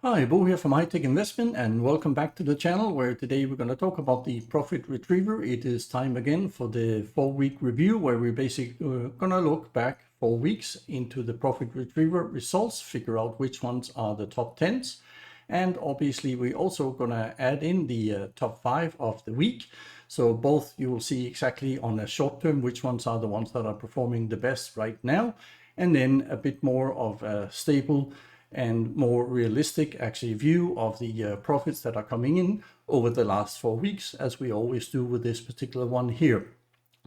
Hi, Bo here from High-Tech Investment, and welcome back to the channel where today we're going to talk about the Profit Retriever. It is time again for the 4-week review where we're basically going to look back 4 weeks into the Profit Retriever results, figure out which ones are the top 10s. And obviously we're also going to add in the top 5 of the week. So both you will see exactly on a short term which ones are the ones that are performing the best right now, and then a bit more of a stable and more realistic actually view of the profits that are coming in over the last 4 weeks, as we always do with this particular one here.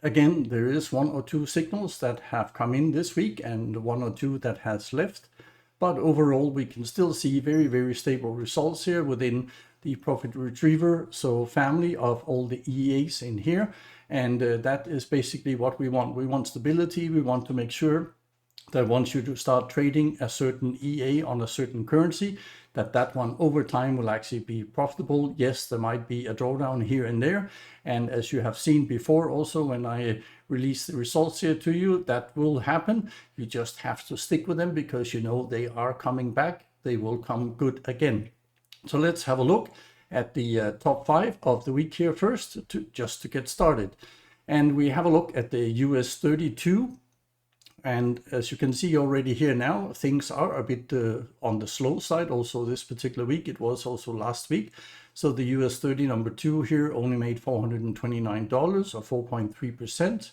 Again, there is 1 or 2 signals that have come in this week and 1 or 2 that has left, but overall we can still see very, very stable results here within the Profit Retriever, so family of all the EAs in here, and that is basically what we want. We want stability. We want to make sure that once you do start trading a certain EA on a certain currency, that one over time will actually be profitable. Yes, there might be a drawdown here and there, and as you have seen before also when I release the results here to you, that will happen. You just have to stick with them because you know they are coming back. They will come good again. So let's have a look at the top 5 of the week here first, just to get started. And we have a look at the US 32. And as you can see already here now, things are a bit on the slow side also this particular week. It was also last week. So the US 30 number 2 here only made $429 or 4.3%.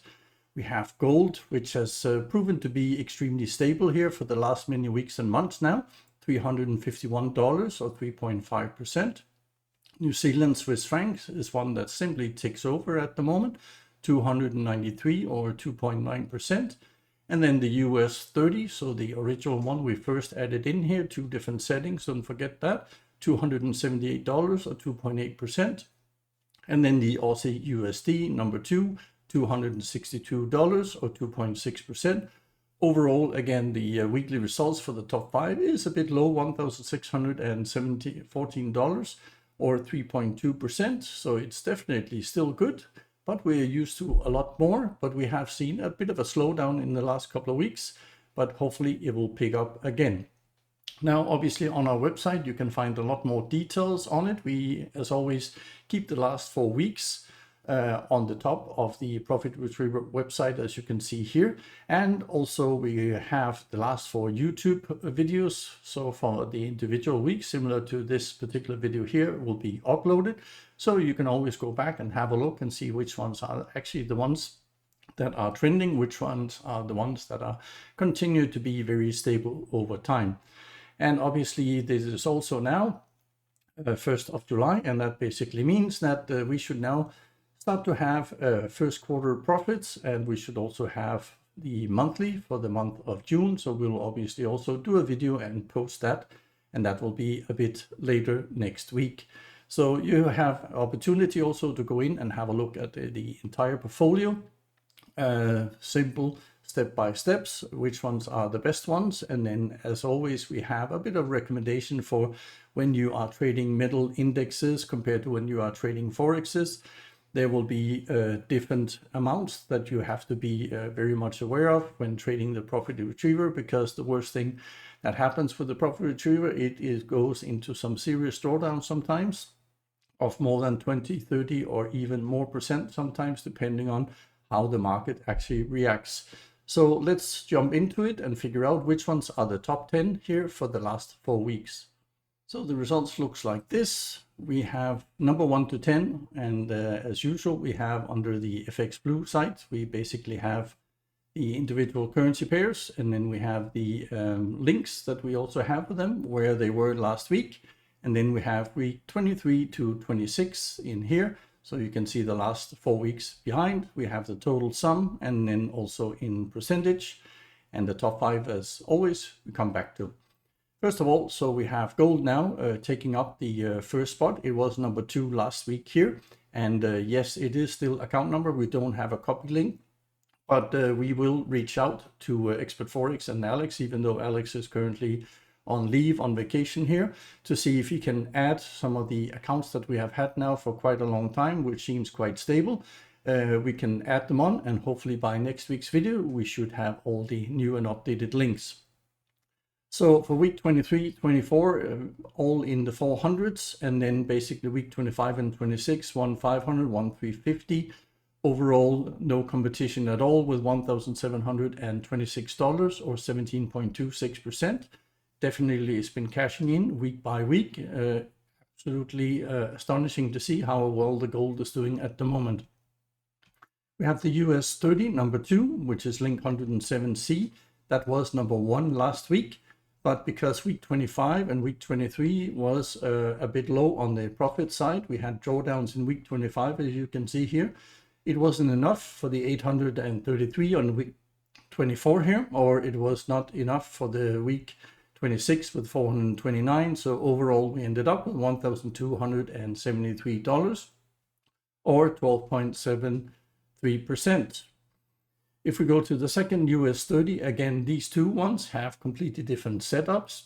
We have gold, which has proven to be extremely stable here for the last many weeks and months now, $351 or 3.5%. New Zealand Swiss francs is one that simply ticks over at the moment, 293 or 2.9%. And then the US 30, so the original one we first added in here, 2 different settings, don't forget that, $278 or 2.8%. And then the Aussie USD number 2, $262 or 2.6%. Overall, again, the weekly results for the top 5 is a bit low, $1,614 or 3.2%. So it's definitely still good, but we're used to a lot more. But we have seen a bit of a slowdown in the last couple of weeks, but hopefully it will pick up again. Now, obviously on our website, you can find a lot more details on it. We, as always, keep the last 4 weeks on the top of the Profit Retriever website, as you can see here. And also we have the last 4 YouTube videos. So for the individual weeks, similar to this particular video here, will be uploaded. So you can always go back and have a look and see which ones are actually the ones that are trending, which ones are the ones that are continue to be very stable over time. And obviously this is also now 1st of July, and that basically means that we should now start to have first quarter profits, and we should also have the monthly for the month of June. So we'll obviously also do a video and post that, and that will be a bit later next week. So you have opportunity also to go in and have a look at the entire portfolio, simple step-by-steps, which ones are the best ones. And then as always, we have a bit of recommendation for when you are trading metal indexes compared to when you are trading forexes. There will be different amounts that you have to be very much aware of when trading the Profit Retriever, because the worst thing that happens with the Profit Retriever, it goes into some serious drawdown sometimes of more than 20, 30 or even more percent sometimes, depending on how the market actually reacts. So let's jump into it and figure out which ones are the top 10 here for the last 4 weeks. So the results looks like this. We have number 1 to 10, and as usual, we have under the FX Blue site, we basically have the individual currency pairs, and then we have the links that we also have with them, where they were last week. And then we have week 23 to 26 in here. So you can see the last 4 weeks behind. We have the total sum, and then also in percentage, and the top 5, as always, we come back to. First of all, so we have gold now taking up the first spot. It was number 2 last week here. And yes, it is still account number. We don't have a copy link, but we will reach out to Expert Forex and Alex, even though Alex is currently on leave, on vacation here, to see if he can add some of the accounts that we have had now for quite a long time, which seems quite stable. We can add them on, and hopefully by next week's video, we should have all the new and updated links. So for week 23, 24, all in the 400s, and then basically week 25 and 26, 1,500, 1,350. Overall, no competition at all with $1,726 or 17.26%. Definitely it's been cashing in week by week. Absolutely astonishing to see how well the gold is doing at the moment. We have the US 30, number 2, which is link 107C. That was number 1 last week. But because week 25 and week 23 was a bit low on the profit side, we had drawdowns in week 25, as you can see here. It wasn't enough for the 833 on week 24 here, or it was not enough for the week 26 with 429. So overall, we ended up with $1,273 or 12.73%. If we go to the second US 30, again, these two ones have completely different setups,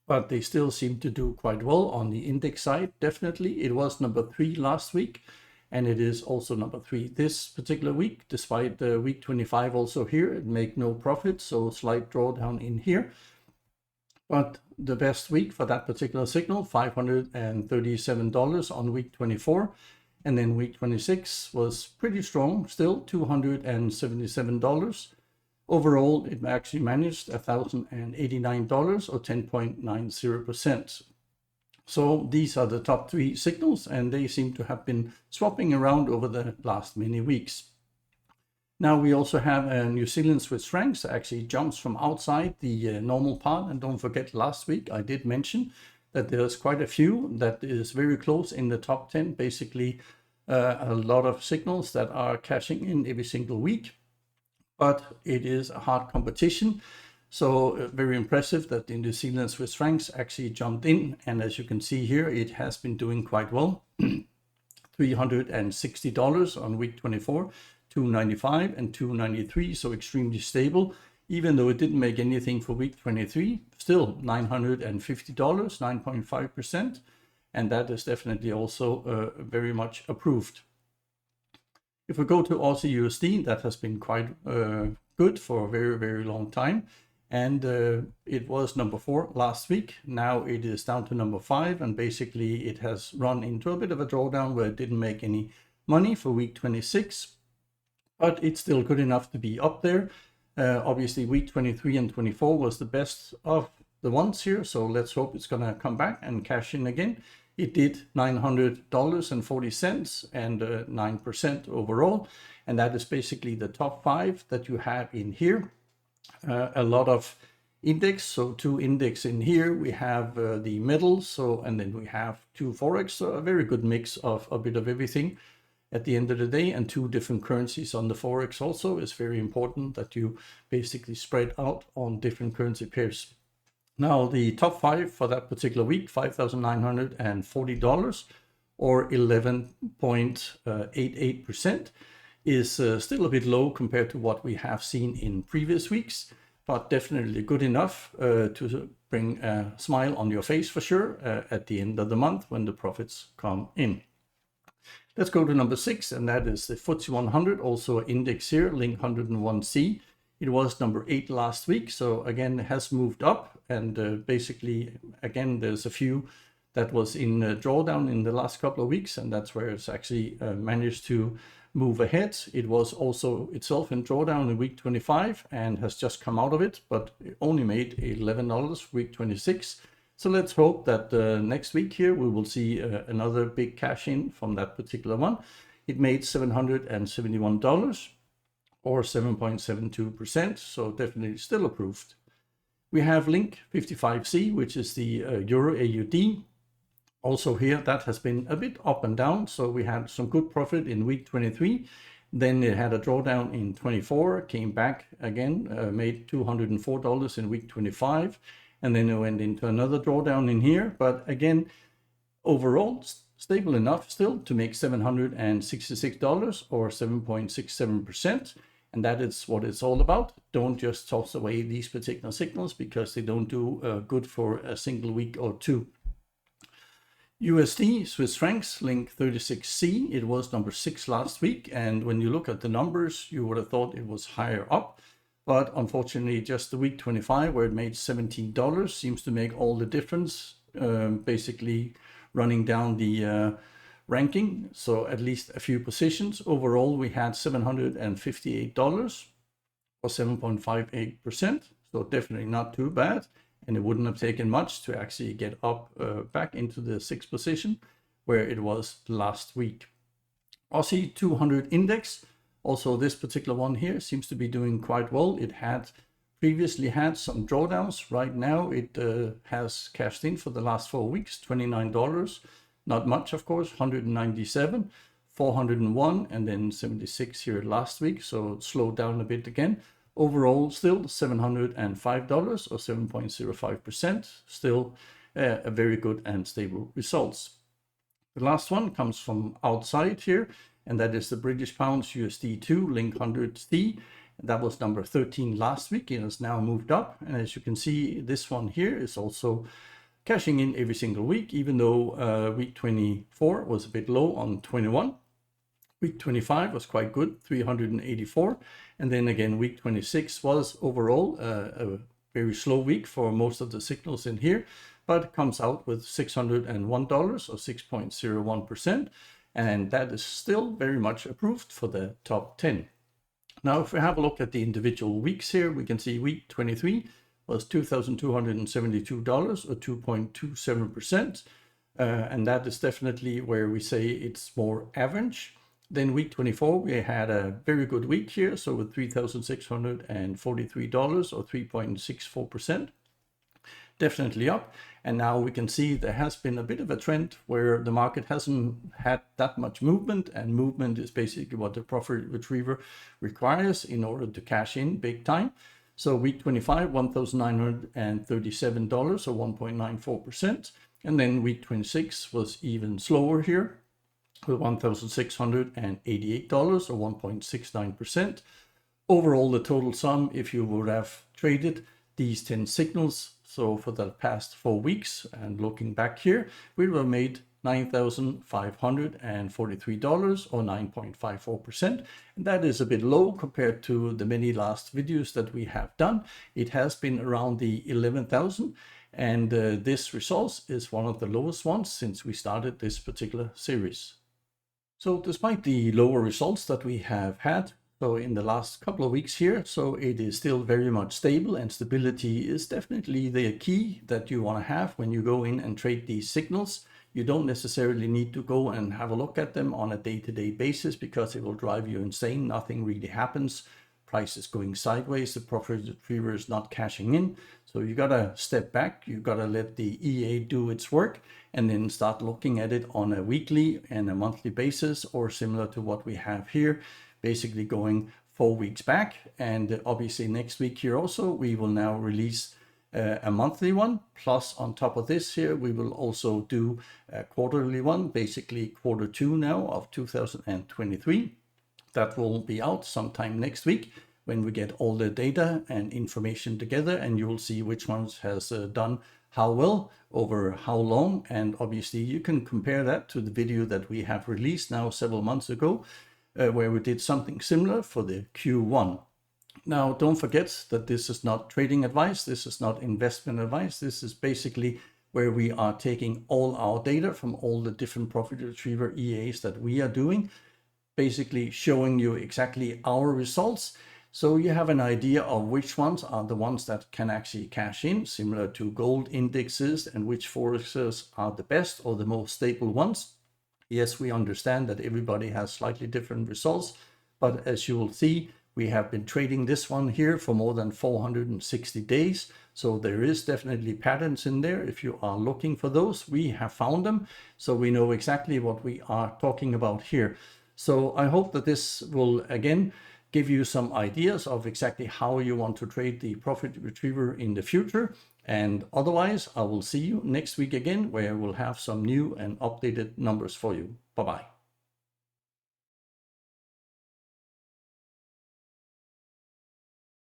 but they still seem to do quite well on the index side. Definitely, it was number 3 last week, and it is also number 3 this particular week, despite the week 25 also here, it made no profit, so slight drawdown in here. But the best week for that particular signal, $537 on week 24. And then week 26 was pretty strong, still $277. Overall, it actually managed $1,089 or 10.90%. So these are the top 3 signals, and they seem to have been swapping around over the last many weeks. Now we also have a New Zealand Swiss francs, actually jumps from outside the normal part. And don't forget, last week I did mention that there's quite a few that is very close in the top 10, basically a lot of signals that are cashing in every single week, but it is a hard competition. So very impressive that the New Zealand Swiss francs actually jumped in, and as you can see here, it has been doing quite well. $360 on week 24, $295 and $293, so extremely stable. Even though it didn't make anything for week 23, still $950, 9.5%, and that is definitely also very much approved. If we go to Aussie USD, that has been quite good for a very, very long time. And it was number 4 last week. Now it is down to number 5, and basically it has run into a bit of a drawdown where it didn't make any money for week 26, but it's still good enough to be up there. Obviously week 23 and 24 was the best of the ones here, so let's hope it's gonna come back and cash in again. It did $900.40 and 9% overall, and that is basically the top 5 that you have in here. A lot of index, so 2 index in here. We have the metals, so, and then we have 2 forex, so a very good mix of a bit of everything at the end of the day, and 2 different currencies on the forex also. It's very important that you basically spread out on different currency pairs. Now the top 5 for that particular week, $5,940 or 11.88%, is still a bit low compared to what we have seen in previous weeks, but definitely good enough to bring a smile on your face for sure at the end of the month when the profits come in. Let's go to number 6, and that is the FTSE 100, also an index here, link 101C. It was number 8 last week, so again it has moved up, and basically again there's a few that was in drawdown in the last couple of weeks, and that's where it's actually managed to move ahead. It was also itself in drawdown in week 25 and has just come out of it, but it only made $11 week 26. So let's hope that next week here we will see another big cash in from that particular one. It made $771 or 7.72%, so definitely still approved. We have link 55C, which is the Euro AUD. Also here, that has been a bit up and down. So we had some good profit in week 23. Then it had a drawdown in 24, came back again, made $204 in week 25. And then it went into another drawdown in here. But again, overall, stable enough still to make $766 or 7.67%. And that is what it's all about. Don't just toss away these particular signals because they don't do good for a single week or 2. USD, Swiss francs, link 36C. It was number 6 last week. And when you look at the numbers, you would have thought it was higher up. But unfortunately, just the week 25, where it made $17, seems to make all the difference, basically running down the ranking. So at least a few positions. Overall, we had $758 or 7.58%. So definitely not too bad. And it wouldn't have taken much to actually get up back into the 6th position where it was last week. Aussie 200 index, also this particular one here seems to be doing quite well. It had previously had some drawdowns. Right now it has cashed in for the last 4 weeks, $29. Not much, of course, 197, 401, and then 76 here last week. So it slowed down a bit again. Overall, still $705 or 7.05%. Still a very good and stable results. The last one comes from outside here, and that is the British Pounds USD2 Link 100C. That was number 13 last week. It has now moved up. And as you can see, this one here is also cashing in every single week, even though week 24 was a bit low on 21. Week 25 was quite good, 384. And then again, week 26 was overall a very slow week for most of the signals in here, but comes out with $601 or 6.01%. And that is still very much approved for the top 10. Now, if we have a look at the individual weeks here, we can see week 23 was $2,272 or 2.27%. And that is definitely where we say it's more average. Then week 24, we had a very good week here. So with $3,643 or 3.64%, definitely up. And now we can see there has been a bit of a trend where the market hasn't had that much movement, and movement is basically what the profit retriever requires in order to cash in big time. So week 25, $1,937 or 1.94%. And then week 26 was even slower here with $1,688 or 1.69%. Overall, the total sum, if you would have traded these 10 signals, so for the past 4 weeks, and looking back here, we would have made $9,543 or 9.54%. And that is a bit low compared to the many last videos that we have done. It has been around the 11,000, and this result is one of the lowest ones since we started this particular series. So despite the lower results that we have had, so in the last couple of weeks here, so it is still very much stable, and stability is definitely the key that you want to have when you go in and trade these signals. You don't necessarily need to go and have a look at them on a day-to-day basis because it will drive you insane. Nothing really happens. Price is going sideways. The profit retriever is not cashing in. So you got to step back. You got to let the EA do its work and then start looking at it on a weekly and a monthly basis, or similar to what we have here, basically going 4 weeks back. And obviously next week here also, we will now release a monthly one. Plus on top of this here, we will also do a quarterly one, basically Q2 now of 2023. That will be out sometime next week when we get all the data and information together, and you will see which ones has done how well over how long. And obviously you can compare that to the video that we have released now several months ago, where we did something similar for the Q1. Now, don't forget that this is not trading advice. This is not investment advice. This is basically where we are taking all our data from all the different profit retriever EAs that we are doing, basically showing you exactly our results. So you have an idea of which ones are the ones that can actually cash in, similar to gold indexes, and which forexes are the best or the most stable ones. Yes, we understand that everybody has slightly different results, but as you will see, we have been trading this one here for more than 460 days. So there is definitely patterns in there. If you are looking for those, we have found them. So we know exactly what we are talking about here. So I hope that this will again give you some ideas of exactly how you want to trade the profit retriever in the future. And otherwise, I will see you next week again, where we'll have some new and updated numbers for you. Bye-bye.